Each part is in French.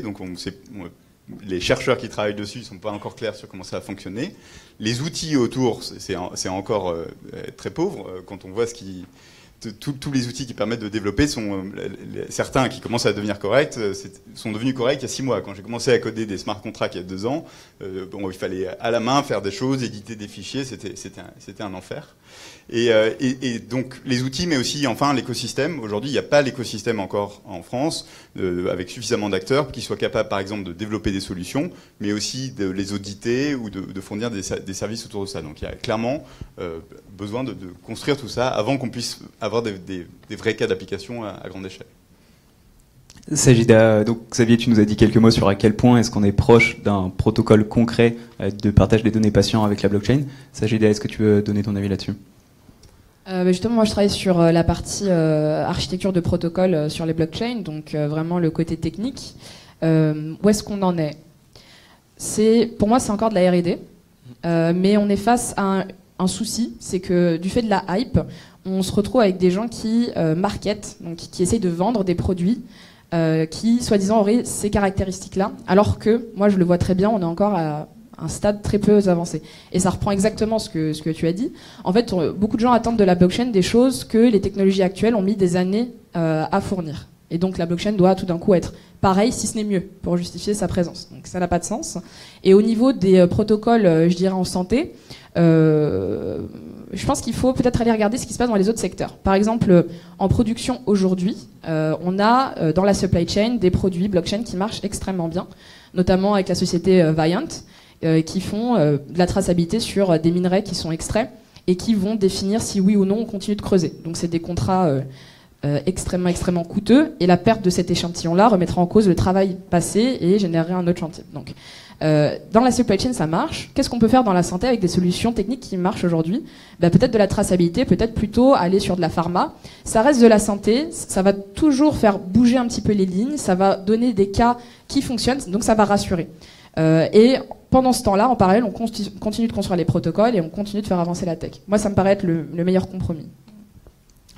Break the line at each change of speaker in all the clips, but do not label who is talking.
développer, donc les chercheurs qui travaillent dessus ne sont pas encore clairs sur comment ça va fonctionner. Les outils autour, c'est encore très pauvre. Quand on voit tous les outils qui permettent de développer sont certains qui commencent à devenir corrects sont devenus corrects il y a 6 mois. Quand j'ai commencé à coder des smart contracts il y a 2 ans, il fallait à la main faire des choses, éditer des fichiers, c'était un enfer. Et donc les outils, mais aussi enfin l'écosystème. Aujourd'hui, il n'y a pas l'écosystème encore en France avec suffisamment d'acteurs qui soient capables, par exemple, de développer des solutions, mais aussi de les auditer ou de fournir des services autour de ça. Donc il y a clairement besoin de construire tout ça avant qu'on puisse avoir des vrais cas d'application à grande échelle.
Sajida, donc Xavier, tu nous as dit quelques mots sur à quel point est-ce qu'on est proche d'un protocole concret de partage des données patients avec la blockchain. Sajida, est-ce que tu veux donner ton avis là-dessus?
Justement, moi je travaille sur la partie architecture de protocole sur les blockchains, donc vraiment le côté technique. Où est-ce qu'on en est? Pour moi, c'est encore de la R&D, mais on est face à un souci, c'est que du fait de la hype, on se retrouve avec des gens qui marketent, donc qui essayent de vendre des produits qui, soi-disant, auraient ces caractéristiques-là, alors que, moi je le vois très bien, on est encore à un stade très peu avancé. Et ça reprend exactement ce que tu as dit. En fait, beaucoup de gens attendent de la blockchain des choses que les technologies actuelles ont mis des années à fournir. Et donc la blockchain doit tout d'un coup être pareil, si ce n'est mieux, pour justifier sa présence. Donc ça n'a pas de sens. Et au niveau des protocoles, je dirais en santé, je pense qu'il faut peut-être aller regarder ce qui se passe dans les autres secteurs. Par exemple, en production aujourd'hui, on a dans la supply chain des produits blockchain qui marchent extrêmement bien, notamment avec la société Viant, qui font de la traçabilité sur des minerais qui sont extraits et qui vont définir si oui ou non on continue de creuser. Donc c'est des contrats extrêmement coûteux, et la perte de cet échantillon-là remettra en cause le travail passé et générerait un autre chantier. Donc, dans la supply chain, ça marche. Qu'est-ce qu'on peut faire dans la santé avec des solutions techniques qui marchent aujourd'hui? Peut-être de la traçabilité, peut-être plutôt aller sur de la pharma. Ça reste de la santé, ça va toujours faire bouger un petit peu les lignes, ça va donner des cas qui fonctionnent, donc ça va rassurer. Et pendant ce temps-là, en parallèle, on continue de construire les protocoles et on continue de faire avancer la tech. Moi, ça me paraît être le meilleur compromis.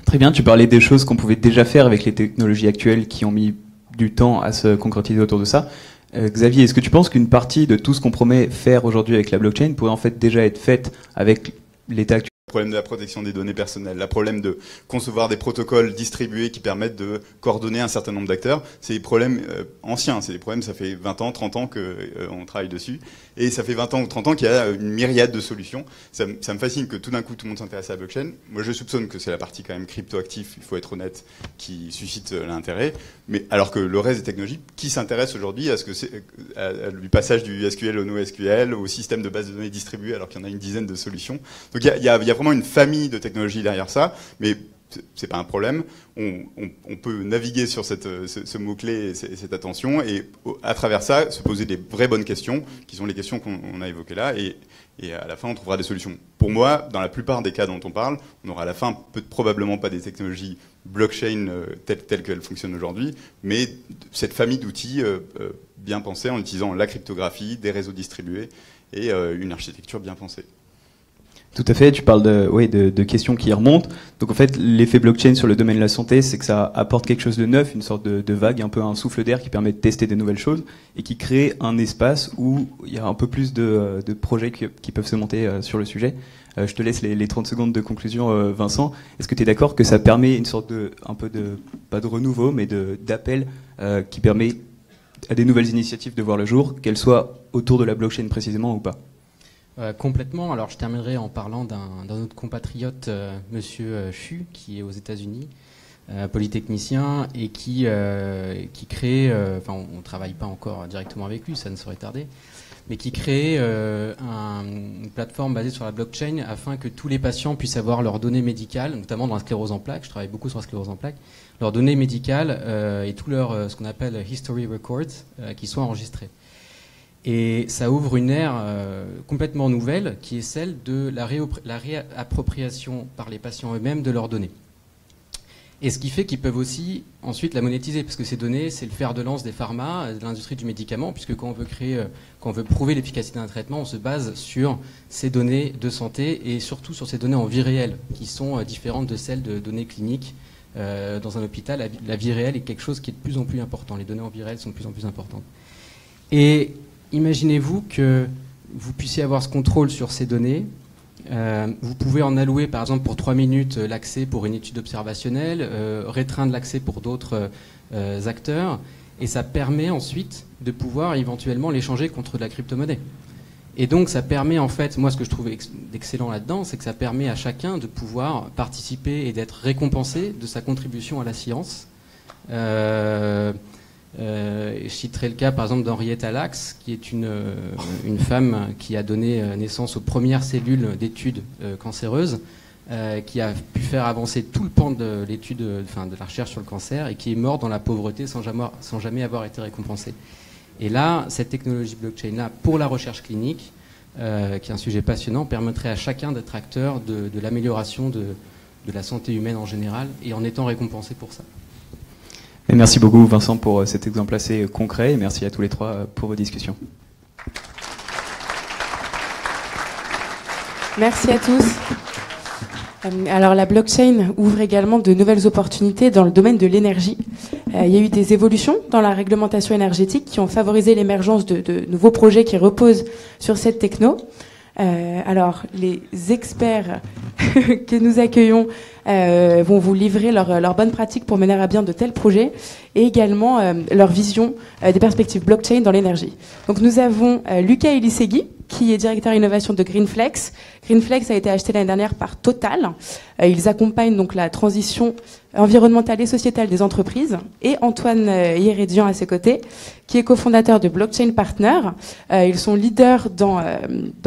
Très bien, tu parlais des choses qu'on pouvait déjà faire avec les technologies actuelles qui ont mis du temps à se concrétiser autour de ça. Xavier, est-ce que tu penses qu'une partie de tout ce qu'on promet faire aujourd'hui avec la blockchain pourrait en fait déjà être faite avec l'état actuel?
Le problème de la protection des données personnelles, le problème de concevoir des protocoles distribués qui permettent de coordonner un certain nombre d'acteurs, c'est des problèmes anciens, c'est des problèmes, ça fait 20 ans, 30 ans qu'on travaille dessus, et ça fait 20 ans ou 30 ans qu'il y a une myriade de solutions. Ça me fascine que tout d'un coup tout le monde s'intéresse à la blockchain. Moi je soupçonne que c'est la partie quand même crypto-actif, il faut être honnête, qui suscite l'intérêt, mais alors que le reste des technologies, qui s'intéresse aujourd'hui à du passage du SQL au NoSQL, au système de base de données distribué alors qu'il y en a une dizaine de solutions. Donc il y a vraiment une famille de technologies derrière ça, mais c'est pas un problème. On peut naviguer sur ce mot-clé et cette attention, et à travers ça, se poser des vraies bonnes questions, qui sont les questions qu'on a évoquées là, et à la fin, on trouvera des solutions. Pour moi, dans la plupart des cas dont on parle, on aura à la fin probablement pas des technologies blockchain telles qu'elles fonctionnent aujourd'hui, mais cette famille d'outils bien pensés en utilisant la cryptographie, des réseaux distribués et une architecture bien pensée.
Tout à fait, tu parles de questions qui remontent. Donc en fait, l'effet blockchain sur le domaine de la santé, c'est que ça apporte quelque chose de neuf, une sorte de vague, un peu un souffle d'air qui permet de tester des nouvelles choses et qui crée un espace où il y a un peu plus de projets qui peuvent se monter sur le sujet. Je te laisse les 30 secondes de conclusion, Vincent. Est-ce que tu es d'accord que ça permet une sorte pas de renouveau, mais d'appel qui permet à des nouvelles initiatives de voir le jour, qu'elles soient autour de la blockchain précisément ou pas?
Complètement. Alors je terminerai en parlant d'un autre compatriote, Monsieur Chu, qui est aux États-Unis, polytechnicien, et qui crée, on ne travaille pas encore directement avec lui, ça ne saurait tarder, mais qui crée une plateforme basée sur la blockchain afin que tous les patients puissent avoir leurs données médicales, notamment dans la sclérose en plaques. Je travaille beaucoup sur la sclérose en plaques, leurs données médicales et tout leur ce qu'on appelle history records qui soient enregistrés. Et ça ouvre une ère complètement nouvelle qui est celle de la réappropriation par les patients eux-mêmes de leurs données. Et ce qui fait qu'ils peuvent aussi ensuite la monétiser, parce que ces données, c'est le fer de lance des pharma, de l'industrie du médicament, puisque quand on veut prouver l'efficacité d'un traitement, on se base sur ces données de santé et surtout sur ces données en vie réelle, qui sont différentes de celles de données cliniques dans un hôpital, la vie réelle est quelque chose qui est de plus en plus important. Les données en vie réelle sont de plus en plus importantes. Et imaginez-vous que vous puissiez avoir ce contrôle sur ces données. Vous pouvez en allouer, par exemple, pour 3 minutes l'accès pour une étude observationnelle, restreindre l'accès pour d'autres acteurs, et ça permet ensuite de pouvoir éventuellement l'échanger contre de la crypto-monnaie. Et donc ça permet en fait, moi ce que je trouve d'excellent là-dedans, c'est que ça permet à chacun de pouvoir participer et d'être récompensé de sa contribution à la science. Je citerai le cas par exemple d'Henrietta Lacks, qui est une femme qui a donné naissance aux premières cellules d'études cancéreuses, qui a pu faire avancer tout le pan de l'étude, de la recherche sur le cancer, et qui est morte dans la pauvreté sans jamais avoir été récompensée. Et là, cette technologie blockchain-là, pour la recherche clinique, qui est un sujet passionnant, permettrait à chacun d'être acteur de l'amélioration de la santé humaine en général, et en étant récompensé pour ça.
Et merci beaucoup Vincent pour cet exemple assez concret, et merci à tous les trois pour vos discussions.
Merci à tous. Alors la blockchain ouvre également de nouvelles opportunités dans le domaine de l'énergie. Il y a eu des évolutions dans la réglementation énergétique qui ont favorisé l'émergence de nouveaux projets qui reposent sur cette techno. Alors les experts que nous accueillons vont vous livrer leurs bonnes pratiques pour mener à bien de tels projets et également leur vision des perspectives blockchain dans l'énergie. Donc nous avons Lucas Elisegui, qui est directeur innovation de Greenflex. Greenflex a été acheté l'année dernière par Total. Ils accompagnent donc la transition environnementale et sociétale des entreprises. Et Antoine Yérédian à ses côtés, qui est cofondateur de Blockchain Partner. Ils sont leaders dans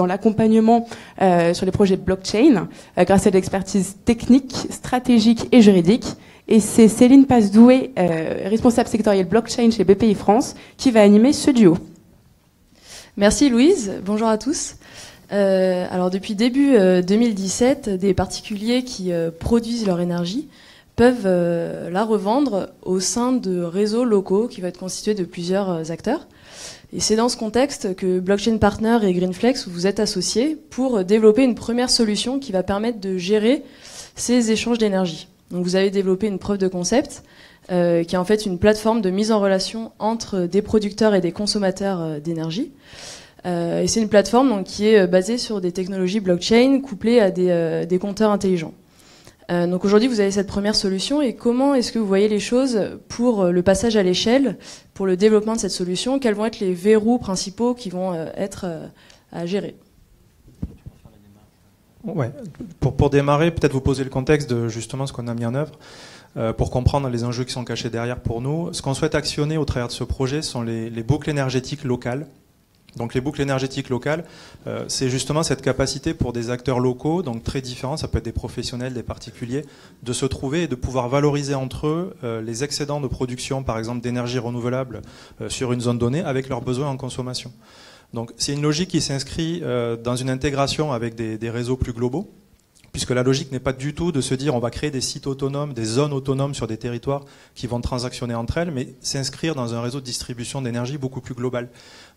l'accompagnement sur les projets blockchain grâce à de l'expertise technique, stratégique et juridique. Et c'est Céline Pasdoué, responsable sectorielle blockchain chez BPI France, qui va animer ce duo.
Merci Louise, bonjour à tous. Alors depuis début 2017, des particuliers qui produisent leur énergie peuvent la revendre au sein de réseaux locaux qui vont être constitués de plusieurs acteurs. Et c'est dans ce contexte que Blockchain Partner et Greenflex vous êtes associés pour développer une première solution qui va permettre de gérer ces échanges d'énergie. Donc vous avez développé une preuve de concept qui est en fait une plateforme de mise en relation entre des producteurs et des consommateurs d'énergie. Et c'est une plateforme donc, qui est basée sur des technologies blockchain couplées à des compteurs intelligents. Donc aujourd'hui, vous avez cette première solution. Et comment est-ce que vous voyez les choses pour le passage à l'échelle, pour le développement de cette solution? Quels vont être les verrous principaux qui vont être à gérer?
Ouais. Pour démarrer, peut-être vous poser le contexte de justement ce qu'on a mis en œuvre. Pour comprendre les enjeux qui sont cachés derrière pour nous. Ce qu'on souhaite actionner au travers de ce projet sont les boucles énergétiques locales. Donc les boucles énergétiques locales, c'est justement cette capacité pour des acteurs locaux, donc très différents, ça peut être des professionnels, des particuliers, de se trouver et de pouvoir valoriser entre eux les excédents de production, par exemple d'énergie renouvelable sur une zone donnée, avec leurs besoins en consommation. Donc c'est une logique qui s'inscrit dans une intégration avec des réseaux plus globaux, puisque la logique n'est pas du tout de se dire on va créer des sites autonomes, des zones autonomes sur des territoires qui vont transactionner entre elles, mais s'inscrire dans un réseau de distribution d'énergie beaucoup plus global.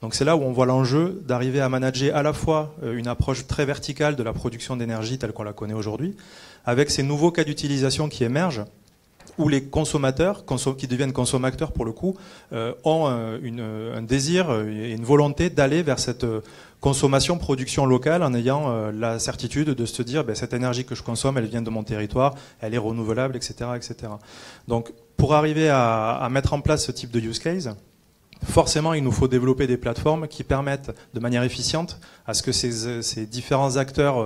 Donc c'est là où on voit l'enjeu d'arriver à manager à la fois une approche très verticale de la production d'énergie telle qu'on la connaît aujourd'hui, avec ces nouveaux cas d'utilisation qui émergent, où les consommateurs, qui deviennent consommateurs pour le coup, ont un désir et une volonté d'aller vers cette consommation, production locale, en ayant la certitude de se dire cette énergie que je consomme, elle vient de mon territoire, elle est renouvelable, etc. etc. Donc pour arriver à mettre en place ce type de use case, forcément, il nous faut développer des plateformes qui permettent de manière efficiente à ce que ces différents acteurs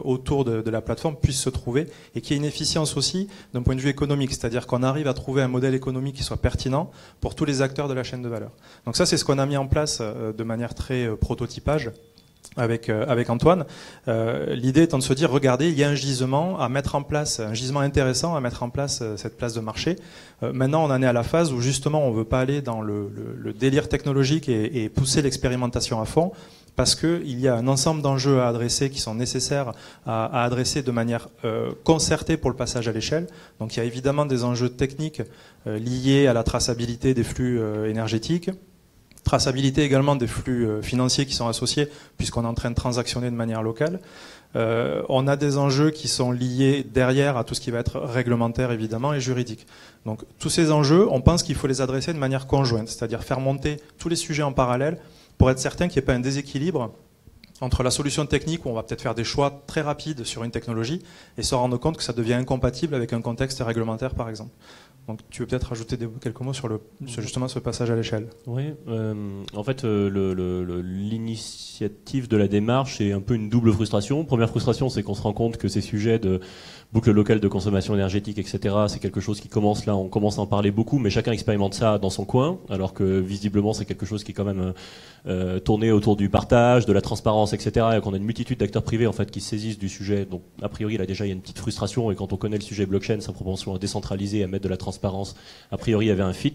autour de la plateforme puissent se trouver et qu'il y ait une efficience aussi d'un point de vue économique, c'est-à-dire qu'on arrive à trouver un modèle économique qui soit pertinent pour tous les acteurs de la chaîne de valeur. Donc ça, c'est ce qu'on a mis en place de manière très prototypage avec Antoine. L'idée étant de se dire, regardez, il y a un gisement à mettre en place, un gisement intéressant à mettre en place cette place de marché. Maintenant, on en est à la phase où justement on ne veut pas aller dans le délire technologique et pousser l'expérimentation à fond, parce qu'il y a un ensemble d'enjeux à adresser qui sont nécessaires à adresser de manière concertée pour le passage à l'échelle. Donc il y a évidemment des enjeux techniques liés à la traçabilité des flux énergétiques, traçabilité également des flux financiers qui sont associés, puisqu'on est en train de transactionner de manière locale. On a des enjeux qui sont liés derrière à tout ce qui va être réglementaire évidemment et juridique. Donc tous ces enjeux, on pense qu'il faut les adresser de manière conjointe, c'est-à-dire faire monter tous les sujets en parallèle pour être certain qu'il n'y ait pas un déséquilibre entre la solution technique où on va peut-être faire des choix très rapides sur une technologie et se rendre compte que ça devient incompatible avec un contexte réglementaire par exemple. Donc tu veux peut-être rajouter quelques mots sur justement ce passage à l'échelle.
Oui, en fait l'initiative de la démarche est un peu une double frustration. Première frustration, c'est qu'on se rend compte que ces sujets de boucle locale de consommation énergétique, etc., c'est quelque chose qui commence là, on commence à en parler beaucoup, mais chacun expérimente ça dans son coin, alors que visiblement c'est quelque chose qui est quand même tourné autour du partage, de la transparence, etc., et qu'on a une multitude d'acteurs privés en fait qui se saisissent du sujet. Donc a priori là déjà il y a une petite frustration, et quand on connaît le sujet blockchain, sa propension à décentraliser, à mettre de la transparence, a priori il y avait un fit.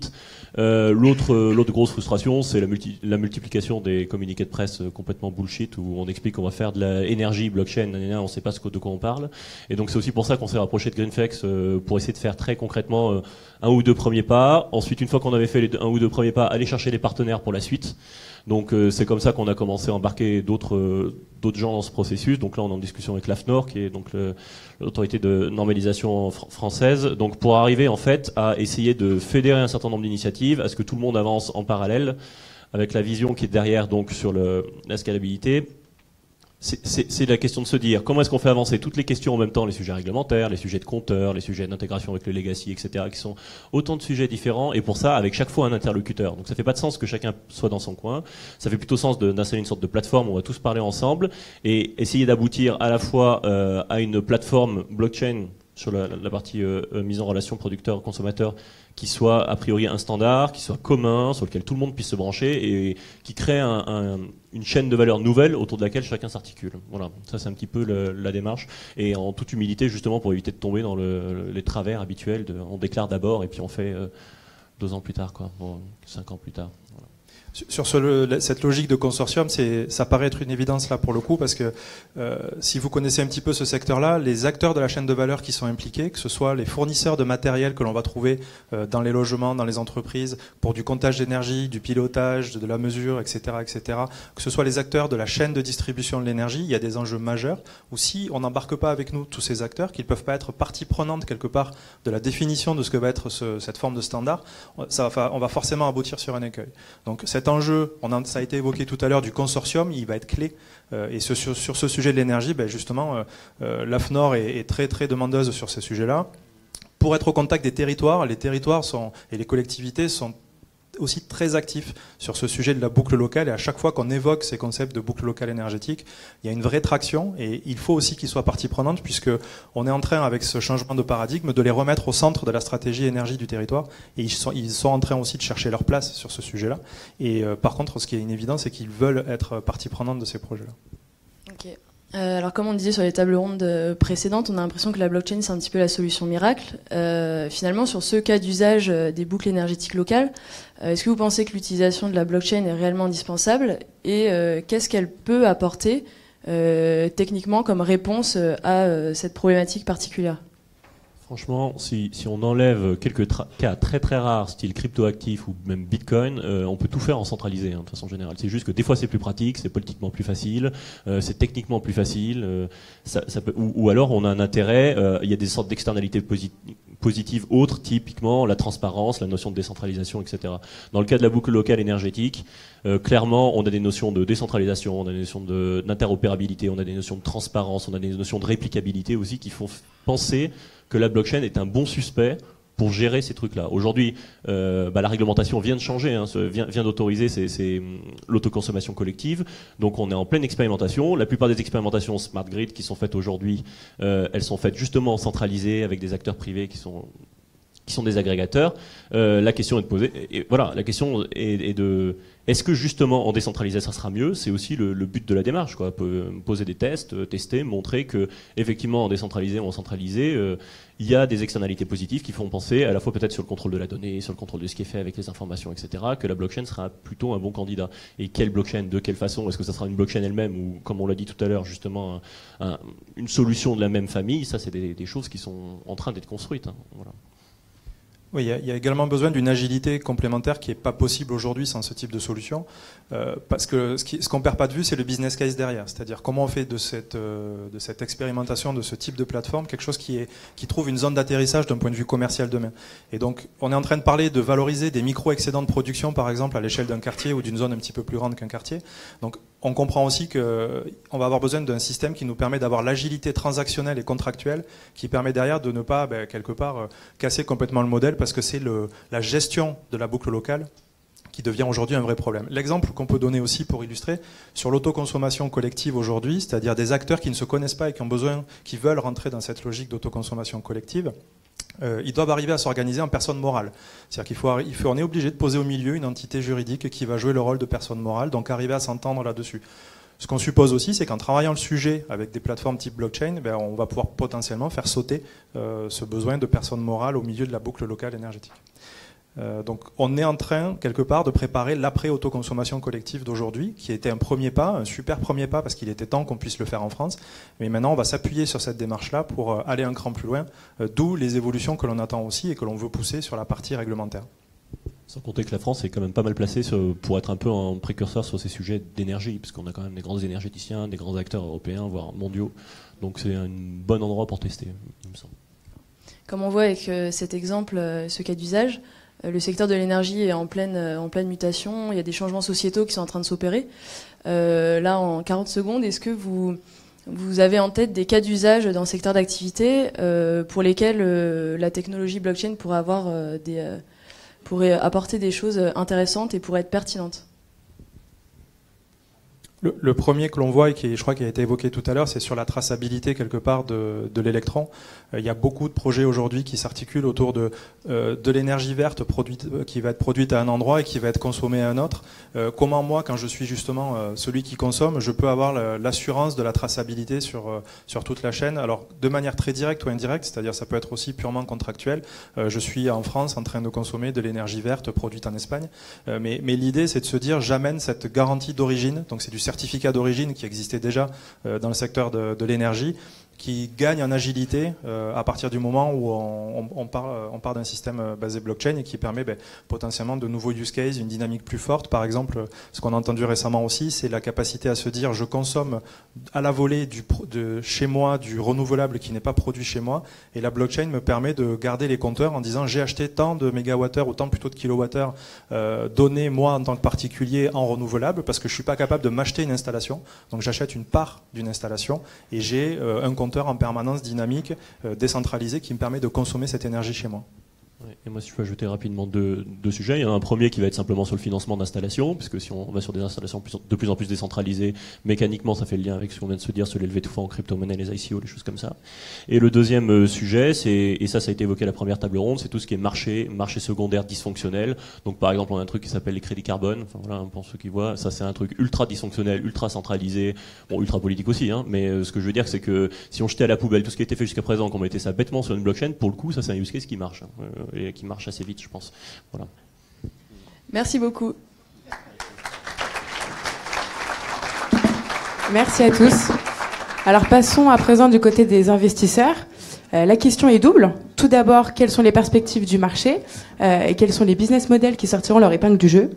L'autre grosse frustration, c'est la multiplication des communiqués de presse complètement bullshit où on explique qu'on va faire de l'énergie blockchain, on ne sait pas de quoi on parle. Et donc c'est aussi pour ça qu'on s'est rapproché de Greenflex pour essayer de faire très concrètement un ou deux premiers pas. Ensuite, une fois qu'on avait fait un ou deux premiers pas, aller chercher les partenaires pour la suite. Donc c'est comme ça qu'on a commencé à embarquer d'autres gens dans ce processus. Donc là on est en discussion avec l'AFNOR, qui est donc l'autorité de normalisation française. Donc pour arriver en fait à essayer de fédérer un certain nombre d'initiatives, à ce que tout le monde avance en parallèle, avec la vision qui est derrière donc sur la scalabilité. C'est la question de se dire comment est-ce qu'on fait avancer toutes les questions en même temps, les sujets réglementaires, les sujets de compteurs, les sujets d'intégration avec le legacy, etc., qui sont autant de sujets différents, et pour ça avec chaque fois un interlocuteur. Donc ça fait pas de sens que chacun soit dans son coin, ça fait plutôt sens d'installer une sorte de plateforme où on va tous parler ensemble et essayer d'aboutir à la fois à une plateforme blockchain sur la partie mise en relation producteur-consommateur qui soit a priori un standard, qui soit commun, sur lequel tout le monde puisse se brancher et qui crée une chaîne de valeur nouvelle autour de laquelle chacun s'articule. Voilà, ça c'est un petit peu la démarche, et en toute humilité justement pour éviter de tomber dans les travers habituels on déclare d'abord et puis on fait 2 ans plus tard, 5 ans plus tard. Voilà.
Sur cette logique de consortium, ça paraît être une évidence là pour le coup, parce que si vous connaissez un petit peu ce secteur-là, les acteurs de la chaîne de valeur qui sont impliqués, que ce soit les fournisseurs de matériel que l'on va trouver dans les logements, dans les entreprises, pour du comptage d'énergie, du pilotage, de la mesure, etc., que ce soit les acteurs de la chaîne de distribution de l'énergie, il y a des enjeux majeurs, où si on n'embarque pas avec nous tous ces acteurs, qu'ils ne peuvent pas être partie prenante quelque part de la définition de ce que va être cette forme de standard, on va forcément aboutir sur un écueil. Donc cet enjeu, ça a été évoqué tout à l'heure, du consortium, il va être clé. Et sur ce sujet de l'énergie, justement, l'AFNOR est très très demandeuse sur ces sujets-là. Pour être au contact des territoires, les territoires et les collectivités sont aussi très actifs sur ce sujet de la boucle locale, et à chaque fois qu'on évoque ces concepts de boucle locale énergétique, il y a une vraie traction, et il faut aussi qu'ils soient partie prenante, puisque on est en train, avec ce changement de paradigme, de les remettre au centre de la stratégie énergie du territoire, et ils sont en train aussi de chercher leur place sur ce sujet-là. Et par contre, ce qui est une évidence, c'est qu'ils veulent être partie prenante de ces projets-là.
Ok. Alors comme on disait sur les tables rondes précédentes, on a l'impression que la blockchain c'est un petit peu la solution miracle. Finalement, sur ce cas d'usage des boucles énergétiques locales, est-ce que vous pensez que l'utilisation de la blockchain est réellement indispensable, et qu'est-ce qu'elle peut apporter techniquement comme réponse à cette problématique particulière ?
Franchement, si on enlève quelques cas très très rares, style cryptoactifs ou même Bitcoin, on peut tout faire en centralisé, de façon générale. C'est juste que des fois c'est plus pratique, c'est politiquement plus facile, c'est techniquement plus facile, ou alors on a un intérêt, il y a des sortes d'externalités positives autres, typiquement la transparence, la notion de décentralisation, etc. Dans le cas de la boucle locale énergétique, clairement on a des notions de décentralisation, on a des notions d'interopérabilité, on a des notions de transparence, on a des notions de réplicabilité aussi qui font penser que la blockchain est un bon suspect pour gérer ces trucs-là. Aujourd'hui, la réglementation vient de changer, vient d'autoriser l'autoconsommation collective. Donc on est en pleine expérimentation. La plupart des expérimentations smart grid qui sont faites aujourd'hui, elles sont faites justement centralisées avec des acteurs privés qui sont des agrégateurs. La question est de poser, et voilà, la question est de, est-ce que justement en décentralisé ça sera mieux? C'est aussi le but de la démarche, quoi. Poser des tests, tester, montrer que effectivement en décentralisé ou en centralisé, il y a des externalités positives qui font penser à la fois peut-être sur le contrôle de la donnée, sur le contrôle de ce qui est fait avec les informations, etc., que la blockchain sera plutôt un bon candidat. Et quelle blockchain, de quelle façon? Est-ce que ça sera une blockchain elle-même ou, comme on l'a dit tout à l'heure, justement une solution de la même famille? Ça, c'est des choses qui sont en train d'être construites. Voilà.
Oui, il y a également besoin d'une agilité complémentaire qui n'est pas possible aujourd'hui sans ce type de solution. Parce que ce qu'on perd pas de vue, c'est le business case derrière. C'est-à-dire comment on fait de cette expérimentation, de ce type de plateforme, quelque chose qui trouve une zone d'atterrissage d'un point de vue commercial demain. Et donc, on est en train de parler de valoriser des micro-excédents de production, par exemple, à l'échelle d'un quartier ou d'une zone un petit peu plus grande qu'un quartier. Donc, on comprend aussi qu'on va avoir besoin d'un système qui nous permet d'avoir l'agilité transactionnelle et contractuelle qui permet derrière de ne pas, quelque part, casser complètement le modèle parce que c'est la gestion de la boucle locale qui devient aujourd'hui un vrai problème. L'exemple qu'on peut donner aussi pour illustrer, sur l'autoconsommation collective aujourd'hui, c'est-à-dire des acteurs qui ne se connaissent pas et qui veulent rentrer dans cette logique d'autoconsommation collective, ils doivent arriver à s'organiser en personne morale. C'est-à-dire on est obligé de poser au milieu une entité juridique qui va jouer le rôle de personne morale, donc arriver à s'entendre là-dessus. Ce qu'on suppose aussi, c'est qu'en travaillant le sujet avec des plateformes type blockchain, on va pouvoir potentiellement faire sauter ce besoin de personne morale au milieu de la boucle locale énergétique. Donc on est en train, quelque part, de préparer l'après-autoconsommation collective d'aujourd'hui, qui était un premier pas, un super premier pas, parce qu'il était temps qu'on puisse le faire en France. Mais maintenant, on va s'appuyer sur cette démarche-là pour aller un cran plus loin, d'où les évolutions que l'on attend aussi et que l'on veut pousser sur la partie réglementaire.
Sans compter que la France est quand même pas mal placée pour être un peu un précurseur sur ces sujets d'énergie, parce qu'on a quand même des grands énergéticiens, des grands acteurs européens, voire mondiaux. Donc c'est un bon endroit pour tester, il me semble.
Comme on voit avec cet exemple, ce cas d'usage, le secteur de l'énergie est en pleine mutation, il y a des changements sociétaux qui sont en train de s'opérer. Là, en 40 secondes, est-ce que vous avez en tête des cas d'usage dans le secteur d'activité pour lesquels la technologie blockchain pourrait apporter des choses intéressantes et pourrait être pertinentes?
Le premier que l'on voit et qui, je crois, qui a été évoqué tout à l'heure, c'est sur la traçabilité quelque part de l'électron. Il y a beaucoup de projets aujourd'hui qui s'articulent autour de l'énergie verte qui va être produite à un endroit et qui va être consommée à un autre. Comment moi, quand je suis justement celui qui consomme, je peux avoir l'assurance de la traçabilité sur toute la chaîne. Alors de manière très directe ou indirecte, c'est-à-dire ça peut être aussi purement contractuel. Je suis en France en train de consommer de l'énergie verte produite en Espagne. Mais l'idée, c'est de se dire, j'amène cette garantie d'origine, donc c'est du certificat d'origine qui existait déjà dans le secteur de l'énergie, qui gagne en agilité à partir du moment où on part d'un système basé blockchain et qui permet potentiellement de nouveaux use cases, une dynamique plus forte. Par exemple, ce qu'on a entendu récemment aussi, c'est la capacité à se dire je consomme à la volée de chez moi du renouvelable qui n'est pas produit chez moi, et la blockchain me permet de garder les compteurs en disant j'ai acheté tant de mégawattheures ou tant plutôt de kilowattheures donnés moi en tant que particulier en renouvelable parce que je suis pas capable de m'acheter une installation, donc j'achète une part d'une installation et j'ai un compteur en permanence dynamique, décentralisé, qui me permet de consommer cette énergie chez moi.
Ouais, et moi, si je peux ajouter rapidement deux sujets. Il y en a un premier qui va être simplement sur le financement d'installation, puisque si on va sur des installations de plus en plus décentralisées, mécaniquement, ça fait le lien avec ce qu'on vient de se dire sur les levées de fonds en crypto-monnaie, les ICO, les choses comme ça. Et le deuxième sujet, et ça a été évoqué à la première table ronde, c'est tout ce qui est marché secondaire dysfonctionnel. Donc, par exemple, on a un truc qui s'appelle les crédits carbone. Enfin, voilà, pour ceux qui voient, ça, c'est un truc ultra dysfonctionnel, ultra centralisé, bon, ultra politique aussi, hein. Mais ce que je veux dire, c'est que si on jetait à la poubelle tout ce qui a été fait jusqu'à présent, qu'on mettait ça bêtement sur une blockchain, pour le coup, ça, c'est un use case qui marche, hein, et qui marche assez vite, je pense. Voilà.
Merci beaucoup.
Merci à tous. Alors passons à présent du côté des investisseurs. La question est double. Tout d'abord, quelles sont les perspectives du marché et quels sont les business models qui sortiront leur épingle du jeu?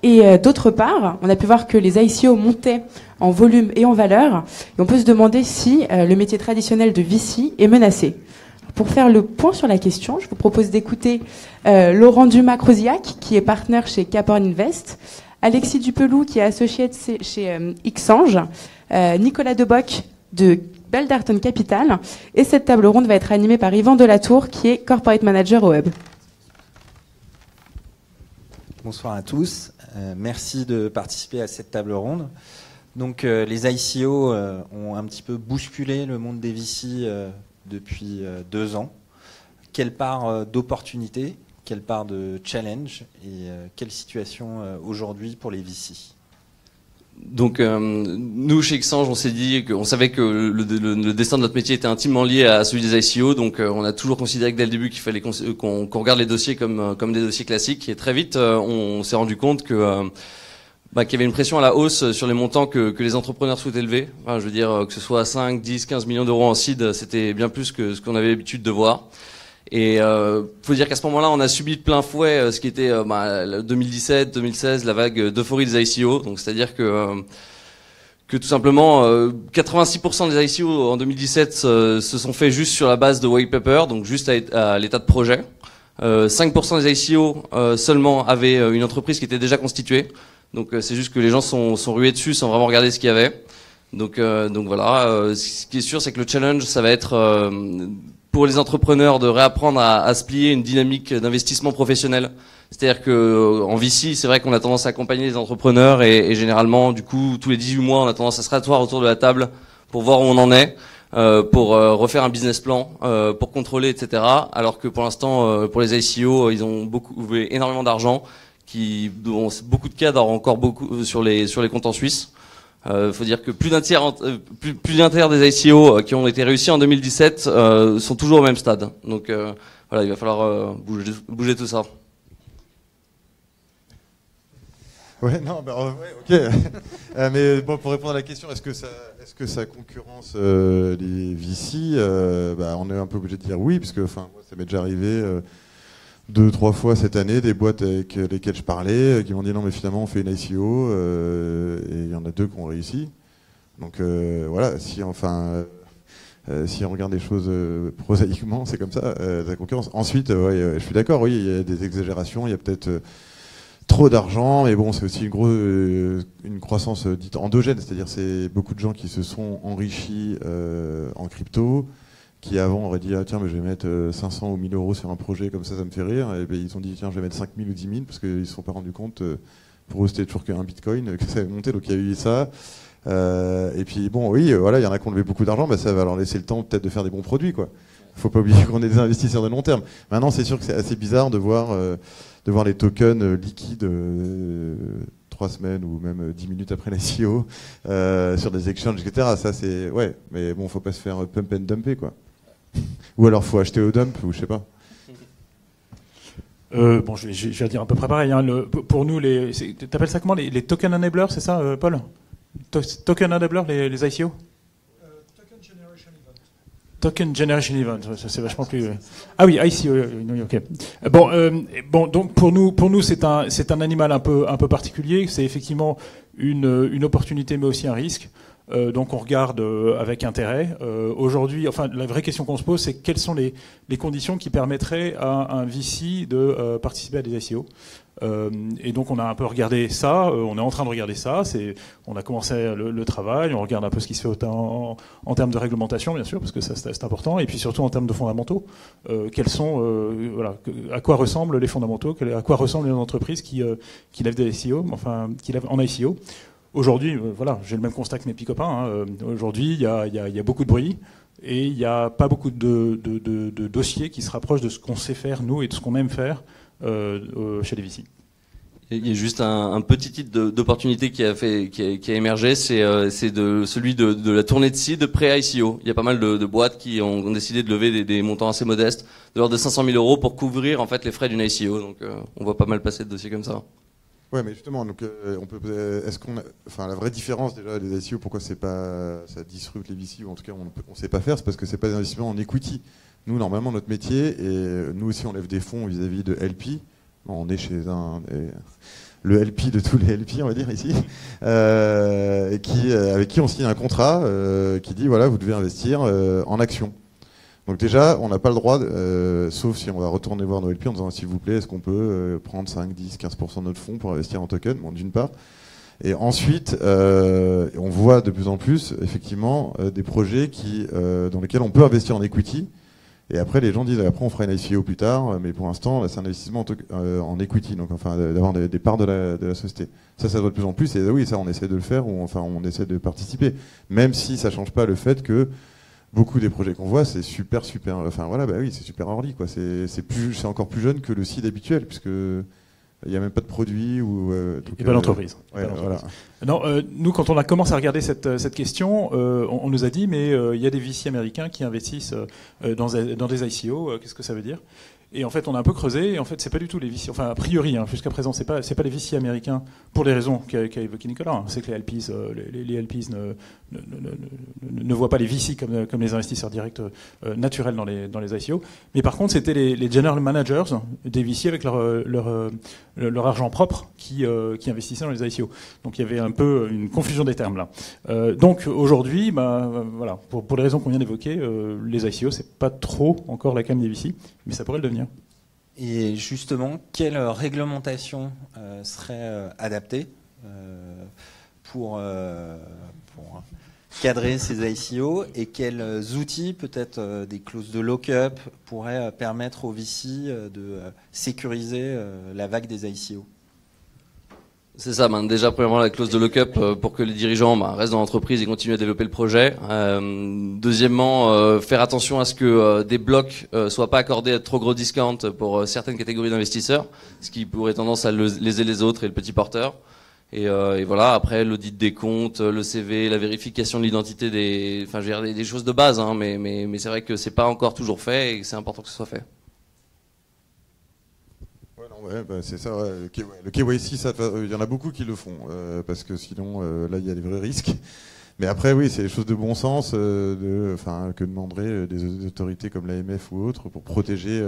Et d'autre part, on a pu voir que les ICO montaient en volume et en valeur. Et on peut se demander si le métier traditionnel de VC est menacé. Pour faire le point sur la question, je vous propose d'écouter Laurent Dumas-Croziac, qui est partenaire chez Caporn Invest, Alexis Dupelou, qui est associé chez Xange, Nicolas Deboc de Beldarton Capital, et cette table ronde va être animée par Yvan Delatour, qui est Corporate Manager au Hub.
Bonsoir à tous, merci de participer à cette table ronde. Donc les ICO ont un petit peu bousculé le monde des VC depuis 2 ans. Quelle part d'opportunité, quelle part de challenge et quelle situation aujourd'hui pour les VC?
Donc nous chez Xange, on s'est dit qu'on savait que le destin de notre métier était intimement lié à celui des ICO, donc on a toujours considéré que dès le début qu'il fallait qu'on regarde les dossiers comme des dossiers classiques, et très vite on s'est rendu compte que qu'il y avait une pression à la hausse sur les montants que les entrepreneurs souhaitaient lever. Enfin, je veux dire, que ce soit 5, 10, 15 millions d'euros en seed, c'était bien plus que ce qu'on avait l'habitude de voir. Et faut dire qu'à ce moment-là, on a subi de plein fouet ce qui était 2017, 2016, la vague d'euphorie des ICO. Donc c'est-à-dire que tout simplement 86% des ICO en 2017 se sont faits juste sur la base de white paper, donc juste à l'état de projet. 5% des ICO seulement avaient une entreprise qui était déjà constituée. Donc c'est juste que les gens sont rués dessus sans vraiment regarder ce qu'il y avait. Donc voilà. Ce qui est sûr, c'est que le challenge, ça va être pour les entrepreneurs de réapprendre à se plier une dynamique d'investissement professionnel. C'est-à-dire que en VC, c'est vrai qu'on a tendance à accompagner les entrepreneurs et généralement, du coup, tous les 18 mois, on a tendance à se rasseoir autour de la table pour voir où on en est, pour refaire un business plan, pour contrôler, etc. Alors que pour l'instant, pour les ICO, ils ont énormément d'argent, dont beaucoup de cadres encore beaucoup sur les comptes en Suisse. Faut dire que plus d'un tiers des ICO qui ont été réussis en 2017 sont toujours au même stade. Donc voilà, il va falloir bouger tout ça.
Ouais, non, ouais, ok. Mais bon, pour répondre à la question, est-ce que ça concurrence les VC on est un peu obligé de dire oui, parce que moi, ça m'est déjà arrivé 2-3 fois cette année, des boîtes avec lesquelles je parlais, qui m'ont dit non, mais finalement, on fait une ICO, et il y en a 2 qui ont réussi. Donc voilà, si on regarde les choses prosaïquement, c'est comme ça, la concurrence. Ensuite, je suis d'accord, oui, il y a des exagérations, il y a peut-être trop d'argent, mais bon, c'est aussi une croissance dite endogène, c'est-à-dire c'est beaucoup de gens qui se sont enrichis en crypto, qui avant auraient dit tiens, mais je vais mettre 500 ou 1000 euros sur un projet comme ça me fait rire, et ils ont dit tiens, je vais mettre 5000 ou 10 000 parce qu'ils ne se sont pas rendus compte, pour eux c'était toujours qu'un bitcoin que ça avait monté, donc il y a eu ça. Et puis bon, oui, voilà, il y en a qui ont levé beaucoup d'argent, ça va leur laisser le temps peut-être de faire des bons produits, quoi. Faut pas oublier qu'on est des investisseurs de long terme. Maintenant, c'est sûr que c'est assez bizarre de voir les tokens liquides 3 semaines ou même 10 minutes après l'ICO sur des exchanges, etc. Ça, c'est ouais, mais bon, faut pas se faire pump and dumper, quoi. Ou alors faut acheter au dump, ou je sais pas.
Bon, je vais dire à peu près pareil. Hein. Pour nous, t'appelles ça comment, les token enablers, c'est ça, Paul? Token enablers, les ICO? Token Generation Event, ça c'est vachement plus. Ah oui, ICO, ok. Bon, donc pour nous, c'est un animal un peu particulier. C'est effectivement une opportunité, mais aussi un risque. Donc on regarde avec intérêt. Aujourd'hui, enfin, la vraie question qu'on se pose, c'est quelles sont les conditions qui permettraient à un VC de participer à des ICO. Et donc on a un peu regardé ça, on est en train de regarder ça, on a commencé le travail, on regarde un peu ce qui se fait en termes de réglementation, bien sûr, parce que ça c'est important, et puis surtout en termes de fondamentaux, quels sont, à quoi ressemblent les fondamentaux, à quoi ressemblent les entreprises qui lèvent des ICO, enfin qui lèvent en ICO. Aujourd'hui, voilà, j'ai le même constat que mes petits copains. Hein. Aujourd'hui, il y a beaucoup de bruit et il n'y a pas beaucoup de dossiers qui se rapprochent de ce qu'on sait faire nous et de ce qu'on aime faire chez les VC.
Il y a juste un petit titre d'opportunité qui a émergé, c'est celui de la tournée de seed pré-ICO. Il y a pas mal de boîtes qui ont décidé de lever des montants assez modestes, de l'ordre de 500 000 euros pour couvrir en fait les frais d'une ICO. Donc on voit pas mal passer de dossiers comme ça.
Ouais, mais justement, donc la vraie différence déjà des ICO, pourquoi ça disrupte les VC, ou en tout cas on sait pas faire, c'est parce que c'est pas des investissements en equity. Nous, normalement, notre métier, et nous aussi on lève des fonds vis-à-vis de LP. Bon, on est chez le LP de tous les LP, on va dire ici, avec qui on signe un contrat qui dit voilà, vous devez investir en actions. Donc déjà, on n'a pas le droit, sauf si on va retourner voir nos LP en disant s'il vous plaît, est-ce qu'on peut prendre 5, 10, 15% de notre fonds pour investir en token, bon, d'une part. Et ensuite, on voit de plus en plus, effectivement, des projets dans lesquels on peut investir en equity. Et après, les gens disent après on fera une ICO plus tard, mais pour l'instant, c'est un investissement en equity, donc enfin d'avoir des parts de la société. Ça se voit de plus en plus, et oui, ça on essaie de le faire, ou enfin on essaie de participer, même si ça change pas le fait que beaucoup des projets qu'on voit, c'est super, enfin voilà, bah oui, c'est super early, quoi. C'est encore plus jeune que le seed habituel, puisque il n'y a même pas de produit ou.
Et pas l'entreprise.
Ouais, voilà.
Non, nous, quand on a commencé à regarder cette question, on nous a dit, mais il y a des VC américains qui investissent dans des ICO. Qu'est-ce que ça veut dire ? Et en fait, on a un peu creusé. Et en fait, c'est pas du tout les VC. Enfin, a priori, jusqu'à présent, c'est pas les VC américains pour les raisons qu'a évoqué Nicolas. C'est que les LPs, les LPs ne voient pas les VC comme les investisseurs directs naturels dans les ICO. Mais par contre, c'était les general managers des VC avec leur argent propre qui investissaient dans les ICO. Donc, il y avait un peu une confusion des termes là. Donc, aujourd'hui, voilà, pour les raisons qu'on vient d'évoquer, les ICO, c'est pas trop encore la cam des VC, mais ça pourrait le devenir.
Et justement, quelle réglementation serait adaptée pour cadrer ces ICO, et quels outils, peut-être des clauses de lock-up, pourraient permettre aux VC de sécuriser la vague des ICO?
C'est ça, déjà premièrement la clause de lock-up pour que les dirigeants restent dans l'entreprise et continuent à développer le projet. Deuxièmement, faire attention à ce que des blocs soient pas accordés à trop gros discount pour certaines catégories d'investisseurs, ce qui pourrait tendance à léser les autres et le petit porteur. Et voilà, après l'audit des comptes, le CV, la vérification de l'identité des choses de base, mais c'est vrai que c'est pas encore toujours fait et que c'est important que ce soit fait.
Ouais, c'est ça. Ouais. Le KYC, il y en a beaucoup qui le font, parce que sinon, là, il y a des vrais risques. Mais après, oui, c'est des choses de bon sens, que demanderaient des autorités comme l'AMF ou autres pour protéger.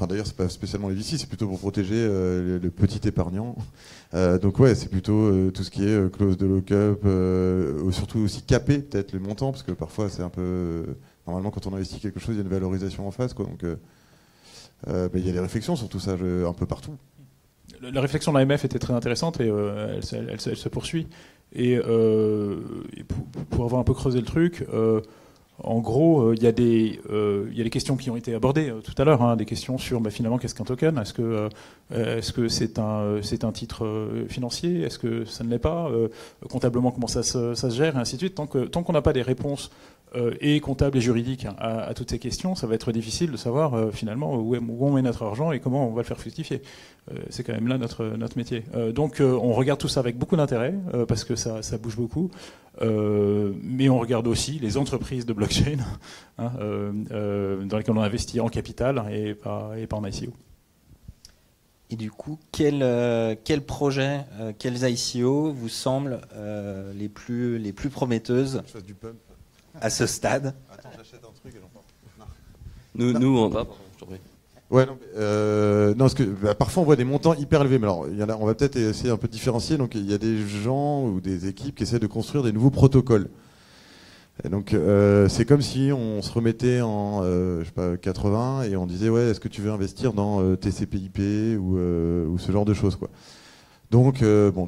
D'ailleurs, c'est pas spécialement les VC, c'est plutôt pour protéger le petit épargnant. Donc ouais, c'est plutôt tout ce qui est clause de lock-up, surtout aussi caper peut-être le montant, parce que parfois c'est un peu. Normalement, quand on investit quelque chose, il y a une valorisation en face, quoi. Donc il y a des réflexions sur tout ça un peu partout.
La réflexion de l'AMF était très intéressante et elle se poursuit. Et pour avoir un peu creusé le truc, en gros, il y a des questions qui ont été abordées tout à l'heure, des questions sur finalement qu'est-ce qu'un token, est-ce que c'est un titre financier, est-ce que ça ne l'est pas, comptablement comment ça se gère, et ainsi de suite. Tant qu'on n'a pas des réponses et comptables et juridiques à toutes ces questions, ça va être difficile de savoir finalement où on met notre argent et comment on va le faire fructifier. C'est quand même là notre métier. Donc on regarde tout ça avec beaucoup d'intérêt parce que ça bouge beaucoup. Mais on regarde aussi les entreprises de blockchain dans lesquelles on investit en capital et pas en ICO.
Et du coup, quels projets, quelles ICO vous semblent les plus prometteuses à ce stade?
Attends, j'achète un truc et j'en parle.
Nous on va.
Ouais, non, parce que parfois on voit des montants hyper élevés, mais alors on va peut-être essayer un peu de différencier. Donc il y a des gens ou des équipes qui essaient de construire des nouveaux protocoles. Et donc c'est comme si on se remettait en 80 et on disait ouais, est-ce que tu veux investir dans TCP/IP ou ce genre de choses, quoi. Donc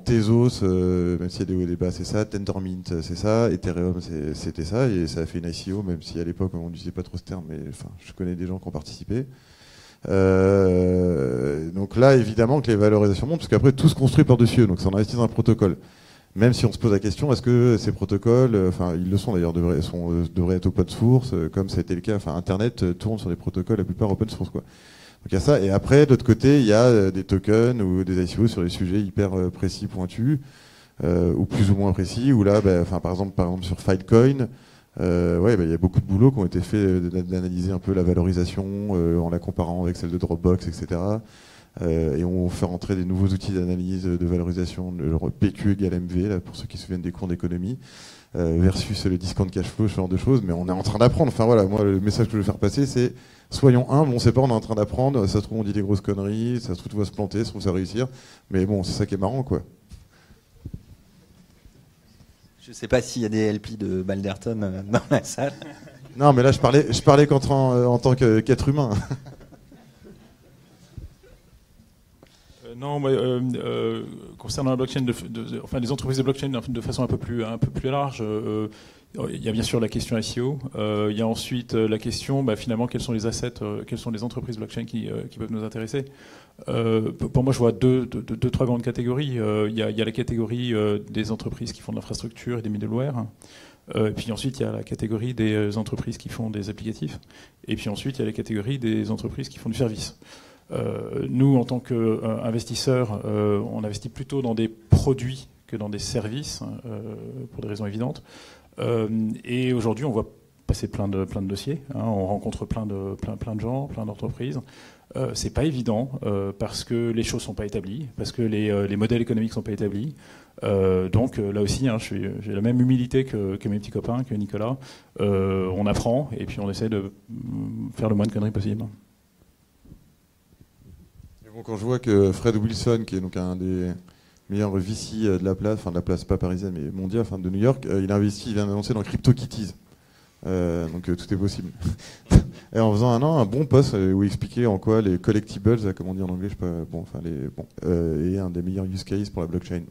Tezos, même s'il y a des hauts et des bas, c'est ça. Tendermint, c'est ça. Ethereum, c'était ça, et ça a fait une ICO, même si à l'époque on n'utilisait pas trop ce terme, mais je connais des gens qui ont participé. Donc là, évidemment que les valorisations montent, parce qu'après tout se construit par-dessus eux, donc c'est en investissant dans un protocole. Même si on se pose la question, est-ce que ces protocoles, ils le sont d'ailleurs, devraient être open source, comme ça a été le cas. Internet tourne sur des protocoles la plupart open source, quoi. Donc il y a ça, et après de l'autre côté, il y a des tokens ou des ICO sur des sujets hyper précis, pointus, ou plus ou moins précis. Où là, par exemple sur Filecoin. Il y a beaucoup de boulot qui ont été faits d'analyser un peu la valorisation en la comparant avec celle de Dropbox, etc. Et on fait rentrer des nouveaux outils d'analyse de valorisation, genre PQ égale MV, là, pour ceux qui se souviennent des cours d'économie, versus le discount cash flow, ce genre de choses. Mais on est en train d'apprendre. Enfin voilà, moi le message que je veux faire passer, c'est soyons humbles, on sait pas, on est en train d'apprendre. Ça se trouve on dit des grosses conneries, ça se trouve on va se planter, ça se trouve ça va réussir. Mais bon, c'est ça qui est marrant, quoi.
Je ne sais pas s'il y a des LP de Balderton dans la salle.
Non, mais là, je parlais en tant qu'être humain.
Non, concernant la blockchain, les entreprises de blockchain de façon un peu plus large, il y a bien sûr la question ICO. Il y a ensuite la question, finalement, quels sont les assets, quelles sont les entreprises blockchain qui peuvent nous intéresser. Pour moi, je vois deux, trois grandes catégories. Il y a la catégorie des entreprises qui font de l'infrastructure et des middleware. Et puis ensuite, il y a la catégorie des entreprises qui font des applicatifs. Et puis ensuite, il y a la catégorie des entreprises qui font du service. Nous, en tant qu'investisseurs, on investit plutôt dans des produits que dans des services, pour des raisons évidentes. Et aujourd'hui, on voit passer plein de dossiers. Hein, on rencontre plein de gens, plein d'entreprises. C'est pas évident parce que les choses sont pas établies, parce que les modèles économiques sont pas établis. Donc là aussi, hein, j'ai la même humilité que mes petits copains, que Nicolas. On apprend et puis on essaie de faire le moins de conneries possible.
Et bon, quand je vois que Fred Wilson, qui est donc un des meilleurs VC de la place pas parisienne mais mondiale, de New York, il investit, il vient d'annoncer dans CryptoKitties. Donc tout est possible. Et en faisant un bon post où il expliquait en quoi les collectibles, comme on dit en anglais, je sais pas, est un des meilleurs use cases pour la blockchain.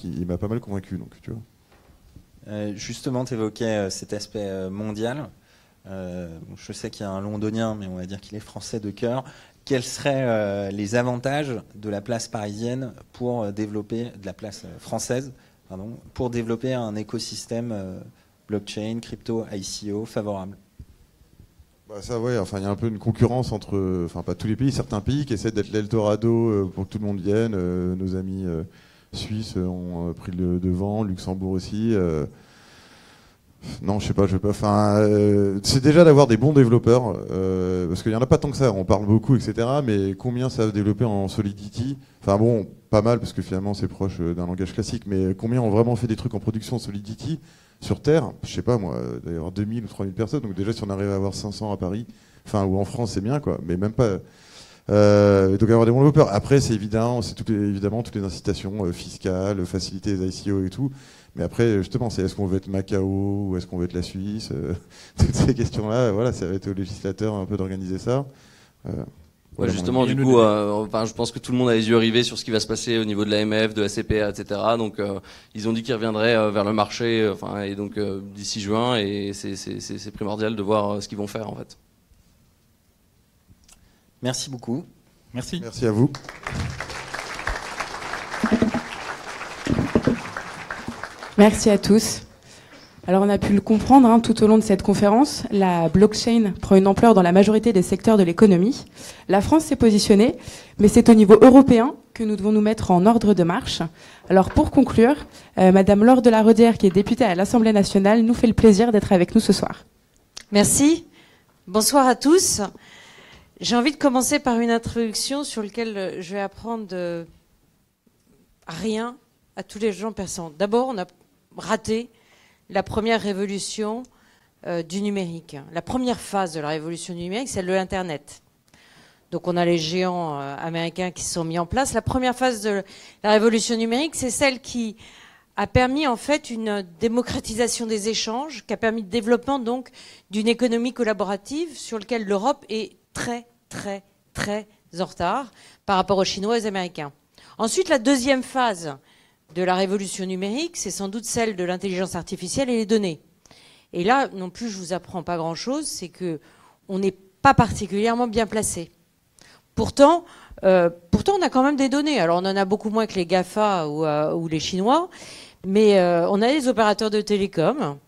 Il m'a pas mal convaincu, donc tu vois.
Justement, tu évoquais cet aspect mondial. Je sais qu'il y a un Londonien, mais on va dire qu'il est français de cœur. Quels seraient les avantages de la place parisienne pour développer, de la place française, pardon, pour développer un écosystème blockchain, crypto, ICO favorable?
Ça, ouais, il y a un peu une concurrence entre, pas tous les pays, certains pays qui essaient d'être l'Eldorado pour que tout le monde vienne. Nos amis suisses ont pris le devant, Luxembourg aussi. Non, je sais pas, c'est déjà d'avoir des bons développeurs, parce qu'il y en a pas tant que ça. On parle beaucoup, etc. Mais combien savent développer en Solidity? Enfin bon, pas mal parce que finalement c'est proche d'un langage classique. Mais combien ont vraiment fait des trucs en production Solidity sur Terre? Je sais pas moi, d'ailleurs 2000 ou 3000 personnes. Donc déjà si on arrive à avoir 500 à Paris, ou en France, c'est bien quoi. Mais même pas. Donc avoir des bons développeurs. Après c'est évidemment toutes les incitations fiscales, faciliter les ICO et tout. Mais après, justement, c'est est-ce qu'on veut être Macao ou est-ce qu'on veut être la Suisse toutes ces questions-là, voilà, ça va être aux législateurs un peu d'organiser ça.
Ouais, justement, du coup, je pense que tout le monde a les yeux rivés sur ce qui va se passer au niveau de l'AMF, de la CPA, etc. Donc, ils ont dit qu'ils reviendraient vers le marché, et donc d'ici juin, et c'est primordial de voir ce qu'ils vont faire, en fait.
Merci beaucoup.
Merci.
Merci à vous.
Merci à tous. Alors on a pu le comprendre tout au long de cette conférence, la blockchain prend une ampleur dans la majorité des secteurs de l'économie. La France s'est positionnée, mais c'est au niveau européen que nous devons nous mettre en ordre de marche. Alors pour conclure, Madame Laure de la Rodière, qui est députée à l'Assemblée nationale, nous fait le plaisir d'être avec nous ce soir.
Merci. Bonsoir à tous. J'ai envie de commencer par une introduction sur laquelle je vais apprendre rien à tous les gens personnels. D'abord, on a raté la première révolution du numérique. La première phase de la révolution du numérique, c'est l'Internet. Donc on a les géants américains qui se sont mis en place. La première phase de la révolution numérique, c'est celle qui a permis en fait une démocratisation des échanges, qui a permis le développement donc d'une économie collaborative sur laquelle l'Europe est très, très, très en retard par rapport aux Chinois et aux Américains. Ensuite, la deuxième phase de la révolution numérique, c'est sans doute celle de l'intelligence artificielle et les données. Et là, non plus, je vous apprends pas grand-chose, c'est que on n'est pas particulièrement bien placé. Pourtant, on a quand même des données. Alors, on en a beaucoup moins que les GAFA ou les Chinois, mais on a des opérateurs de télécom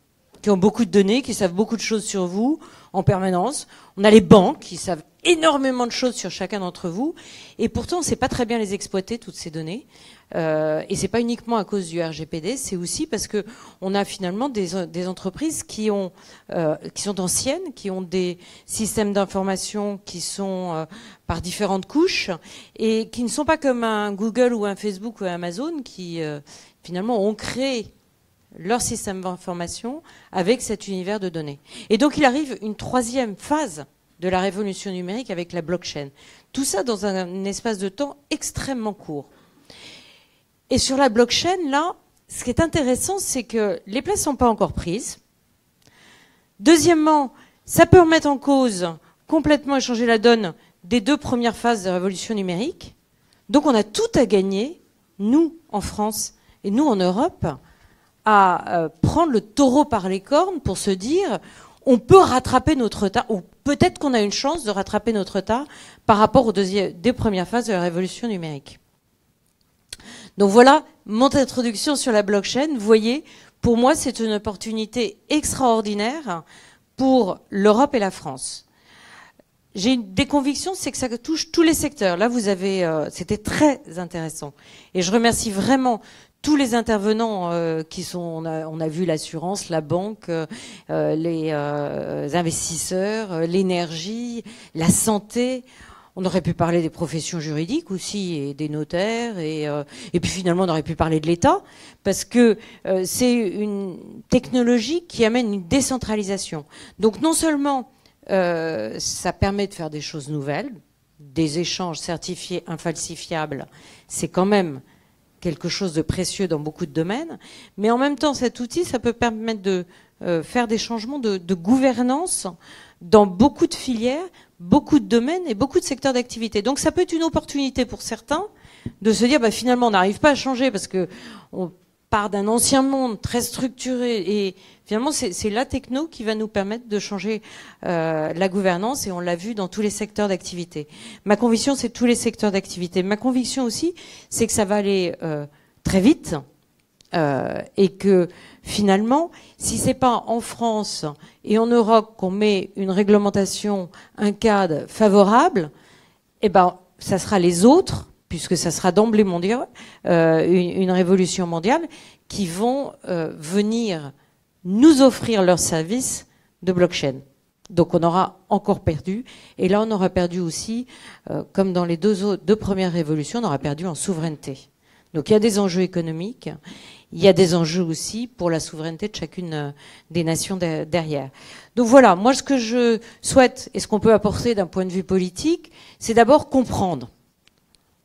qui ont beaucoup de données, qui savent beaucoup de choses sur vous en permanence. On a les banques qui savent énormément de choses sur chacun d'entre vous, et pourtant, on ne sait pas très bien les exploiter, toutes ces données. Et c'est pas uniquement à cause du RGPD, c'est aussi parce que on a finalement des entreprises qui sont anciennes, qui ont des systèmes d'information qui sont par différentes couches et qui ne sont pas comme un Google ou un Facebook ou un Amazon qui finalement ont créé leur système d'information avec cet univers de données. Et donc il arrive une troisième phase de la révolution numérique avec la blockchain. Tout ça dans un espace de temps extrêmement court. Et sur la blockchain, là, ce qui est intéressant, c'est que les places ne sont pas encore prises. Deuxièmement, ça peut remettre en cause, complètement changer la donne des deux premières phases de la révolution numérique. Donc on a tout à gagner, nous en France et nous en Europe, à prendre le taureau par les cornes pour se dire on peut rattraper notre retard, ou peut-être qu'on a une chance de rattraper notre retard par rapport aux deux premières phases de la révolution numérique. Donc voilà mon introduction sur la blockchain. Vous voyez, pour moi, c'est une opportunité extraordinaire pour l'Europe et la France. J'ai des convictions, c'est que ça touche tous les secteurs. Là, vous avez, c'était très intéressant. Et je remercie vraiment tous les intervenants qui sont, on a vu l'assurance, la banque, les investisseurs, l'énergie, la santé. On aurait pu parler des professions juridiques aussi et des notaires et puis finalement on aurait pu parler de l'État parce que c'est une technologie qui amène une décentralisation. Donc non seulement ça permet de faire des choses nouvelles, des échanges certifiés infalsifiables, c'est quand même quelque chose de précieux dans beaucoup de domaines, mais en même temps cet outil ça peut permettre de faire des changements de gouvernance dans beaucoup de filières, beaucoup de domaines et beaucoup de secteurs d'activité. Donc ça peut être une opportunité pour certains de se dire bah, finalement on n'arrive pas à changer parce que on part d'un ancien monde très structuré et finalement c'est la techno qui va nous permettre de changer la gouvernance et on l'a vu dans tous les secteurs d'activité. Ma conviction c'est tous les secteurs d'activité. Ma conviction aussi c'est que ça va aller très vite et que finalement, si c'est pas en France et en Europe qu'on met une réglementation, un cadre favorable, eh ben, ça sera les autres, puisque ça sera d'emblée mondial, une révolution mondiale, qui vont venir nous offrir leurs services de blockchain. Donc on aura encore perdu, et là on aura perdu aussi, comme dans les deux premières révolutions, on aura perdu en souveraineté. Donc il y a des enjeux économiques, il y a des enjeux aussi pour la souveraineté de chacune des nations derrière. Donc voilà, moi ce que je souhaite et ce qu'on peut apporter d'un point de vue politique, c'est d'abord comprendre.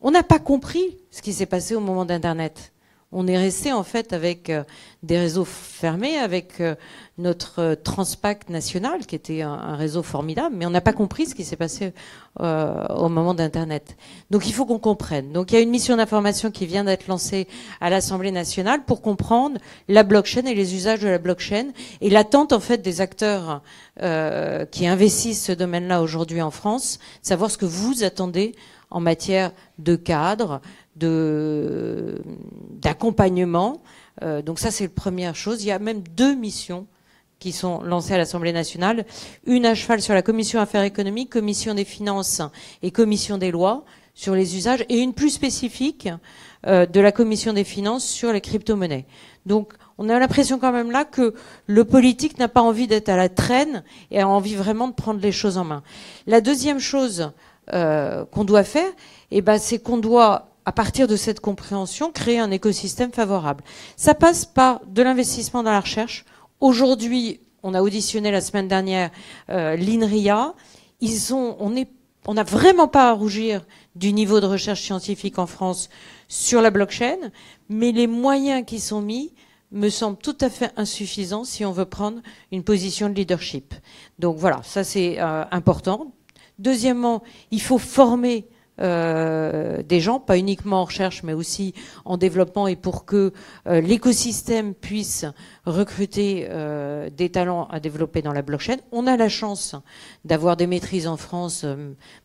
On n'a pas compris ce qui s'est passé au moment d'Internet. On est resté en fait avec des réseaux fermés, avec notre Transpac national qui était un réseau formidable, mais on n'a pas compris ce qui s'est passé au moment d'Internet. Donc il faut qu'on comprenne. Donc il y a une mission d'information qui vient d'être lancée à l'Assemblée nationale pour comprendre la blockchain et les usages de la blockchain et l'attente en fait des acteurs qui investissent ce domaine-là aujourd'hui en France, savoir ce que vous attendez en matière de cadre, d'accompagnement. Donc ça, c'est la première chose. Il y a même 2 missions qui sont lancées à l'Assemblée nationale. Une à cheval sur la Commission Affaires économiques, Commission des finances et Commission des lois sur les usages, et une plus spécifique de la Commission des finances sur les crypto-monnaies. Donc on a l'impression quand même là que le politique n'a pas envie d'être à la traîne et a envie vraiment de prendre les choses en main. La deuxième chose qu'on doit faire, c'est qu'on doit, à partir de cette compréhension, créer un écosystème favorable. Ça passe par de l'investissement dans la recherche. Aujourd'hui, on a auditionné la semaine dernière l'INRIA. On n'a vraiment pas à rougir du niveau de recherche scientifique en France sur la blockchain, mais les moyens qui sont mis me semblent tout à fait insuffisants si on veut prendre une position de leadership. Donc voilà, ça c'est important. Deuxièmement, il faut former des gens, pas uniquement en recherche, mais aussi en développement, et pour que l'écosystème puisse recruter des talents à développer dans la blockchain. On a la chance d'avoir des maîtrises en France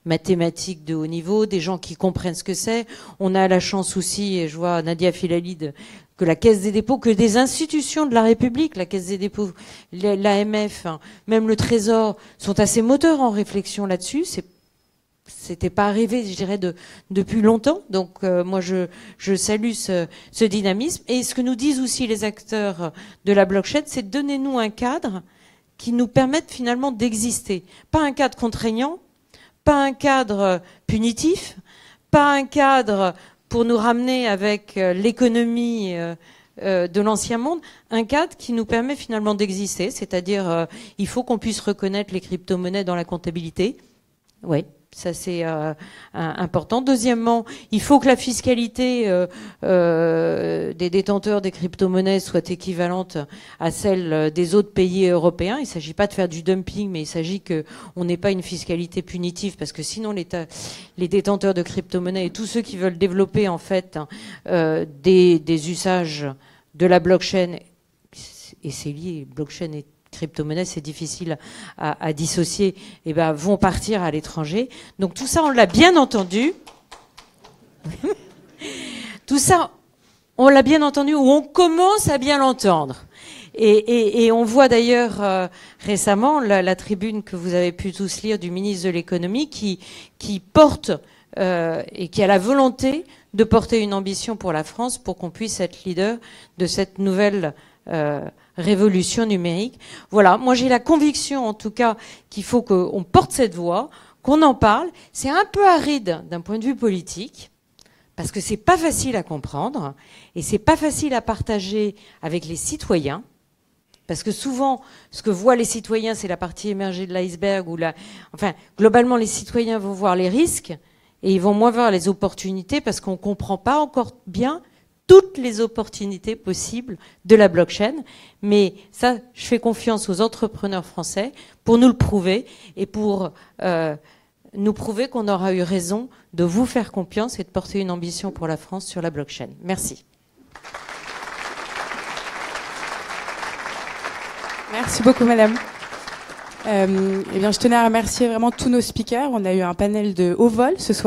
mathématiques de haut niveau, des gens qui comprennent ce que c'est. On a la chance aussi, et je vois Nadia Filalid, que la Caisse des dépôts, que des institutions de la République, la Caisse des dépôts, l'AMF, même le Trésor, sont assez moteurs en réflexion là-dessus. C'était pas arrivé, je dirais, depuis longtemps. Donc moi, je salue ce dynamisme. Et ce que nous disent aussi les acteurs de la blockchain, c'est donnez-nous un cadre qui nous permette finalement d'exister. Pas un cadre contraignant, pas un cadre punitif, pas un cadre pour nous ramener avec l'économie de l'ancien monde, un cadre qui nous permet finalement d'exister, c'est-à-dire il faut qu'on puisse reconnaître les crypto-monnaies dans la comptabilité. Oui, ça c'est important. Deuxièmement, il faut que la fiscalité des détenteurs des crypto-monnaies soit équivalente à celle des autres pays européens. Il ne s'agit pas de faire du dumping, mais il s'agit qu'on n'ait pas une fiscalité punitive, parce que sinon les détenteurs de crypto-monnaies et tous ceux qui veulent développer en fait des usages de la blockchain, et c'est lié, blockchain et crypto-monnaie, c'est difficile à dissocier, et vont partir à l'étranger. Donc tout ça, on l'a bien entendu. Tout ça, on l'a bien entendu, ou on commence à bien l'entendre. Et on voit d'ailleurs récemment la tribune que vous avez pu tous lire du ministre de l'économie qui porte et qui a la volonté de porter une ambition pour la France pour qu'on puisse être leader de cette nouvelle révolution numérique. Voilà, moi j'ai la conviction en tout cas qu'il faut qu'on porte cette voix, qu'on en parle. C'est un peu aride d'un point de vue politique, parce que c'est pas facile à comprendre et c'est pas facile à partager avec les citoyens. Parce que souvent, ce que voient les citoyens, c'est la partie émergée de l'iceberg. Enfin, globalement, les citoyens vont voir les risques et ils vont moins voir les opportunités parce qu'on ne comprend pas encore bien toutes les opportunités possibles de la blockchain. Mais ça, je fais confiance aux entrepreneurs français pour nous le prouver et pour nous prouver qu'on aura eu raison de vous faire confiance et de porter une ambition pour la France sur la blockchain. Merci.
Merci beaucoup, madame. Eh bien, je tenais à remercier vraiment tous nos speakers. On a eu un panel de haut vol ce soir.